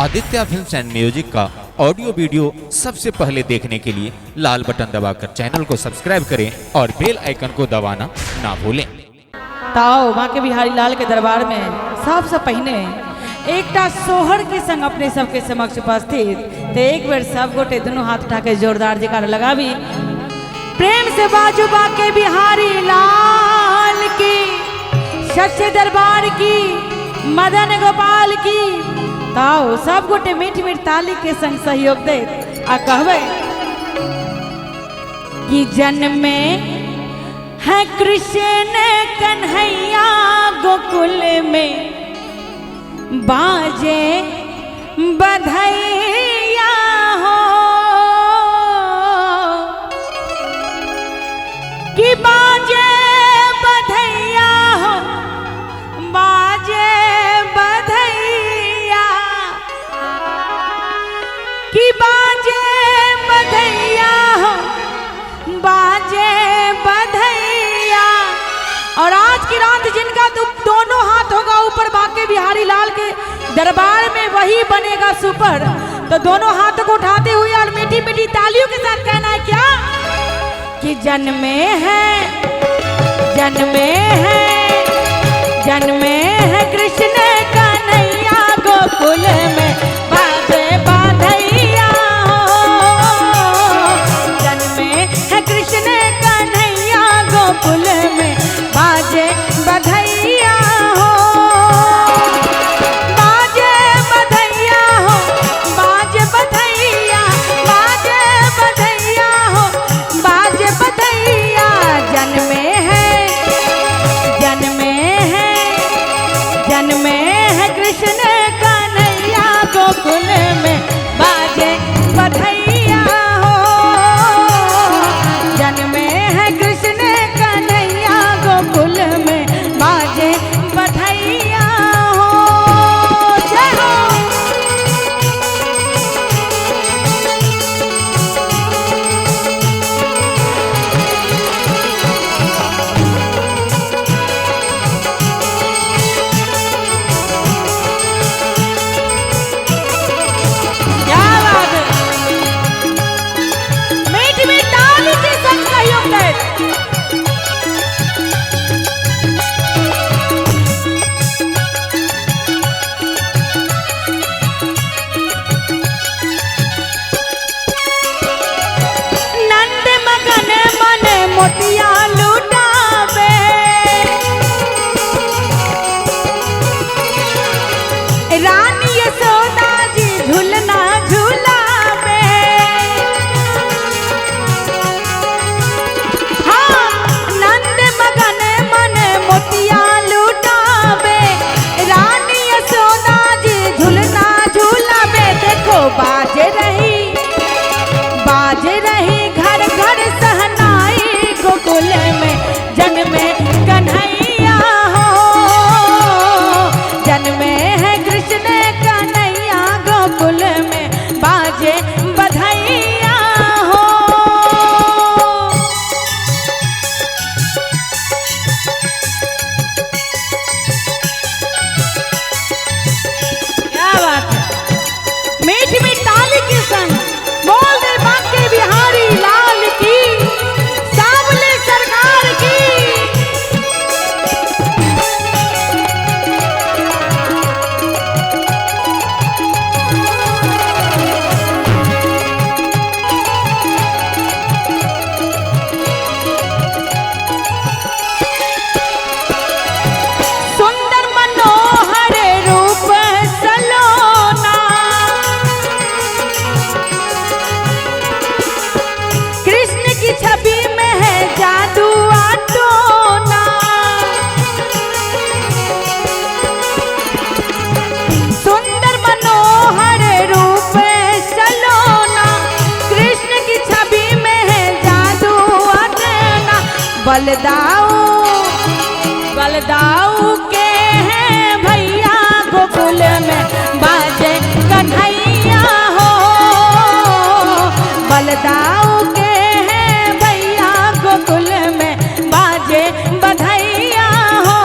Aditya films and music का audio video सबसे पहले देखने के लिए लाल बटन दबाकर चैनल को सब्सक्राइब करें और बेल आइकन को दबाना ना भूलें। ताओ बांके बिहारी लाल के दरबार में सबसे पहले एकटा सोहर के संग अपने सबके समक्ष उपस्थित तो एक बेर सब गोटे दोनों हाथ उठा के जोरदार जयकार लगावी। प्रेम से बाजू बांके बिहारी लाल की, सच्चे दरबार की, मदन गोपाल की। ताओ सब गोटे मीठ मीठ ताली के संग सहयोग दे आ कहवे कि जन्मे है कृष्ण कन्हैया गोकुल में, बाजे बधैया हो कि बाजे बधैया हो, बाजे बधैया कि बाजे बधैया हो, बाजे बधैया। और आज की रात जिनका दोनों हाथ होगा ऊपर बांके बिहारी लाल के दरबार में वही बनेगा सुपर। तो दोनों हाथों को उठाते हुए और मीठी मीठी तालियों के साथ कहना है क्या कि जन्मे है, जन्मे है, जन्मे है कृष्ण कन्हैया गोकुल में, बाजे बधैया हो। जन्मे है कृष्ण कन्हैया गोकुल में, बाजे बधैया हो, बाजे बधैया हो, बाजे बधैया, बाजे बधैया हो, बाजे बधैया। जन्मे है, जन्मे है, जन्मे है कृष्ण कन्हैया गोकुल में, बाजे बधैया हो। जन्मे है कृष्ण कन्हैया गोकुल में, बाजे बधैया हो। जय हो। क्या बात है, मीठ मीठ ताली के संग सहयोग दे। नंद मगन मन मोतिया लुटावे, रानी यशोदा जी झूलना झूलावे। हाँ, नंद मगन मन मोतिया लुटावे, रानी यशोदा जी झूलना झूलावे। देखो बाजे रही, बाजे रही घर घर सहनाई गोकुल में, जन्मे कन्हैया हो। जन्मे है कृष्ण कन्हैया गोकुल में, बाजे बधैया हो। क्या बात है, मीठ मीठ ताली के संग बोल दे बांके बिहारी लाल की, सावले सरकार की। सुंदर मनोहर रूप सलोना, कृष्ण की छवि में है जादू आटोना। सुंदर मनोहर रूप सलोना, कृष्ण की छवि में है जादू आटोना। बलदाऊ, बलदाऊ के हैं भैया गोकुल में, बाजे कन्हैया हो। बलदाऊ के हैं भैया गोकुल में, बाजे बधैया हो।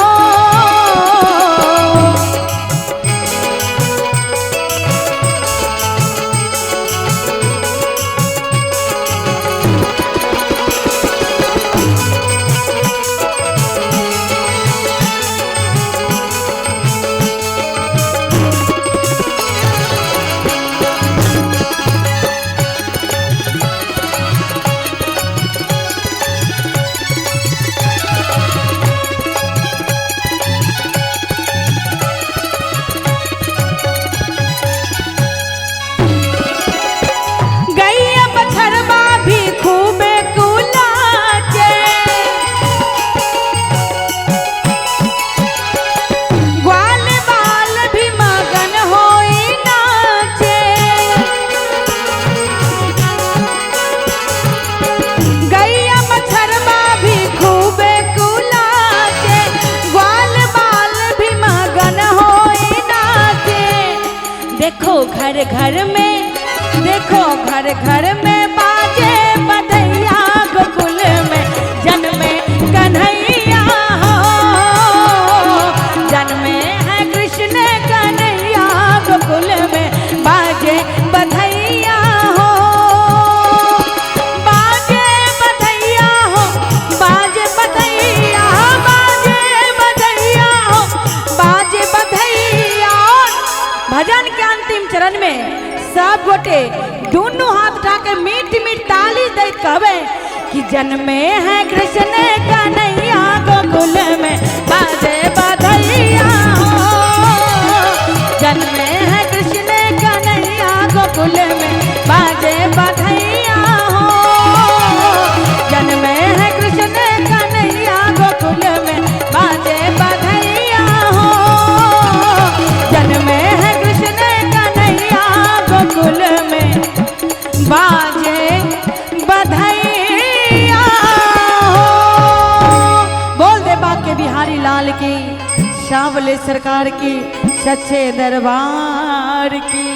घर घर में, देखो घर घर में बाजे बधैया, गोकुल में जन्मे कन्हैया हो, जन्मे है कृष्ण कन्हैया, गोकुल में बाजे बधैया हो, बाजे बधैया हो, बाजे बधैया, बाजे बधैया हो, बाजे बधैया। भजन के अंतिम चरण में सब गोटे दोनों हाथ उठा के मीठ मीठ ताली दे कहवे कि जन्मे है कृष्ण कन्हैया, गोकुल में बाजे बधैया हो, जन्मे है कृष्ण कन्हैया, गोकुल में बाजे बधैया हो, जन्मे है कृष्ण कन्हैया, गोकुल में बाजे बधैया हो, जन्मे है कृष्ण कन्हैया, गोकुल में बाजे बधैया हो। बोल दे बाके बिहारी लाल की, शावले सरकार की, सच्चे दरबार की।